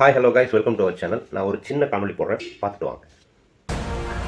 Hi hello guys, welcome to our channel. நான் ஒரு சின்ன காணொலி போடுறேன், பார்த்துட்டு வாங்க.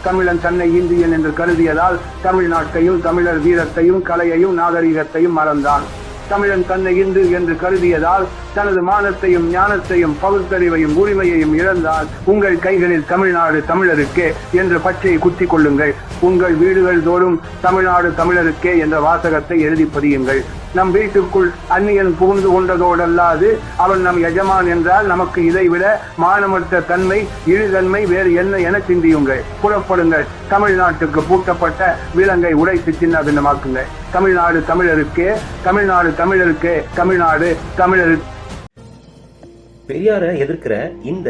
தமிழன் தன்னை இந்தியன் என்று கருதியதால் தமிழ்நாட்டையும் தமிழர் வீரத்தையும் கலையையும் நாகரிகத்தையும் மறந்தான். தமிழன் தன்னை இந்து என்று கருதியதால் தனது மானத்தையும் ஞானத்தையும் பகுத்தறிவையும் உரிமையையும் இழந்தால் உங்கள் கைகளில் தமிழ்நாடு தமிழருக்கே என்ற பச்சையை குத்திக் கொள்ளுங்கள். உங்கள் வீடுகள் தோறும் தமிழ்நாடு தமிழருக்கே என்ற வாசகத்தை எழுதி பதியுங்கள். நம் வீட்டுக்குள் அந்நியன் புகுந்து கொண்டதோடல்லாது அவன் நம் எஜமான் என்றால் நமக்கு இதைவிட மானமற்ற தன்மை இழிதன்மை வேறு என்ன என சிந்தியுங்கள். புறப்படுங்கள். தமிழ்நாட்டுக்கு பூட்டப்பட்ட விலங்கை உடைத்து சின்ன பின்னமாக்குங்கள். தமிழ்நாடு தமிழருக்கே, தமிழ்நாடு தமிழருக்கே, தமிழ்நாடு தமிழருக்கு. பெரியாரை எதிர்க்கிற இந்த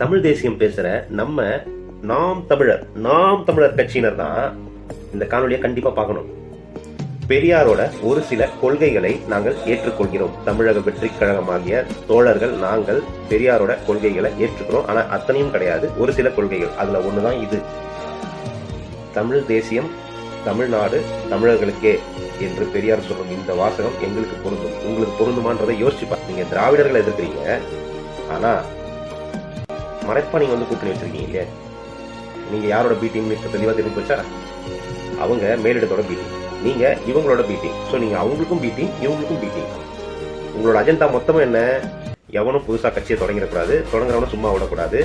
தமிழ் தேசியம் பேசுற நாம் தமிழர் கட்சியினர் தான் இந்த காணொலியை கண்டிப்பா பார்க்கணும். பெரியாரோட ஒரு சில கொள்கைகளை நாங்கள் ஏற்றுக்கொள்கிறோம். தமிழக வெற்றி கழகமாகிய தோழர்கள் நாங்கள் பெரியாரோட கொள்கைகளை ஏற்றுக்கிறோம். ஆனா அத்தனையும் கிடையாது, ஒரு சில கொள்கைகள். அதுல ஒண்ணுதான் இது. தமிழ் தேசியம், தமிழ்நாடு தமிழர்களுக்கே என்று பெரியார் சொல்லும் இந்த வாசகம் எங்களுக்கு பொருந்தும். உங்களுக்கு பொருந்துமான்றதை யோசிச்சுப்பா. நீங்க திராவிடர்களை எதிர்க்கிறீங்க, ஆனா மறைப்பா நீங்க கூட்டணி வச்சிருக்கீங்க இல்லையா? நீங்க யாரோட பீட்டிங் தெளிவா தெரிஞ்சு வச்சா, அவங்க மேலிடத்தோட பீட்டிங், நீங்க இவங்களோட பீட்டிங். ஸோ நீங்க அவங்களுக்கும் பீட்டிங், இவங்களுக்கும் பீட்டிங். உங்களோட அஜெண்டா மொத்தமும் என்ன? எவனும் புதுசா கட்சியை தொடங்கிடக்கூடாது, தொடங்குறவனும் சும்மா விடக்கூடாது.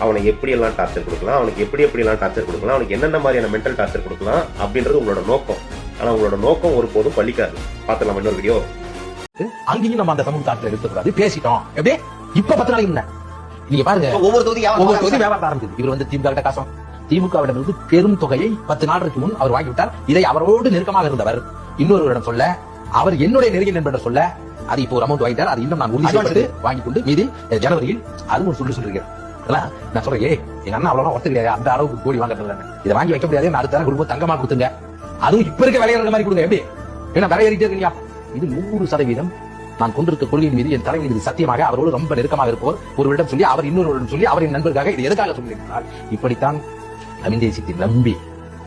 அவனை எப்படியெல்லாம் டார்ச்சர் கொடுக்கலாம், அவனுக்கு எப்படியெல்லாம் டார்ச்சர் கொடுக்கலாம், அவனுக்கு என்னென்ன மாதிரியான மென்டல் டார்ச்சர் கொடுக்கலாம் அப்படின்றது உங்களோட நோக்கம். ஆனா உங்களோட நோக்கம் ஒருபோதும் பலிக்காது. பார்த்துலாம் இன்னொரு வீடியோ. அங்கேயும் நம்ம அந்த தமிழ் காட்டுல இருக்கக்கூடாது, பேசிட்டோம். எப்படி இப்ப 10 நாளைக்கு முன்ன நீங்க பாருங்க, ஒவ்வொரு தொகுதி வியாபாரம் ஆரம்பிச்சது. இவர் திமுக காசம், திமுகவிடமிருந்து பெரும் தொகையை 10 நாளுக்கு முன் அவர் வாங்கிவிட்டார். இதை அவரோடு நெருக்கமாக இருந்தவர் இன்னொருவரிடம் சொல்ல, அவர் என்னுடைய நெருங்கிய நண்பர் சொல்ல, அது இப்போ ஒரு அமௌண்ட் வாங்கிட்டார். அது இன்னும் நான் உறுதி செய்து வாங்கி கொண்டு மீதி ஜனவரியில் அதுவும் ஒரு சொல்லிருக்கேன். நான் சொல்றேன், எங்க அண்ணா அவ்வளவு ஒருத்தர் கிடையாது, அந்த அளவுக்கு கோடி வாங்குறது இதை வாங்கி வைக்க முடியாது. அடுத்த தர குடும்பம் தங்கமா கொடுத்துங்க, அதுவும் இப்ப இருக்க விலையிற மாதிரி கொடுங்க. எப்படி ஏன்னா விலை ஏறிட்டே இருக்கீங்க. இது 100% நான் கொண்டிருக்க கொள்கையின் மீது என் தலைவன் மீது சத்தியமாக அவரோடு ரொம்ப நெருக்கமாக இருப்பவர் ஒருவரிடம் சொல்லி, அவர் இன்னொருவரிடம் சொல்லி, அவரின் நண்பருக்காக இது எதுக்காக சொல்லியிருக்கிறார்? இப்படித்தான் தமிழ் தேசியத்தை நம்பி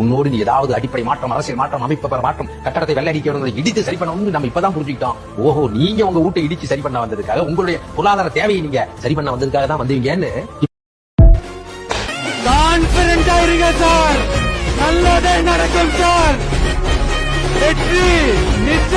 உன்னோடு நீ ஏதாவது அடிப்படை மாற்றம், அரசியல் மாற்றம், அமைப்பு மாற்றம், கட்டடத்தை வெள்ளடிக்க இடித்து சரி பண்ணணும்னு நம்ம இப்பதான் புரிஞ்சுக்கிட்டோம். ஓஹோ, நீங்க உங்க வீட்டை இடிச்சு சரி பண்ண வந்ததுக்காக, உங்களுடைய பொருளாதார தேவையை நீங்க சரி பண்ண வந்ததுக்காக தான் வந்தீங்கன்னு கான்பிடன்டா இருங்க சார். நல்லதே நடக்கும் சார். வெற்றி நிச்சயம்.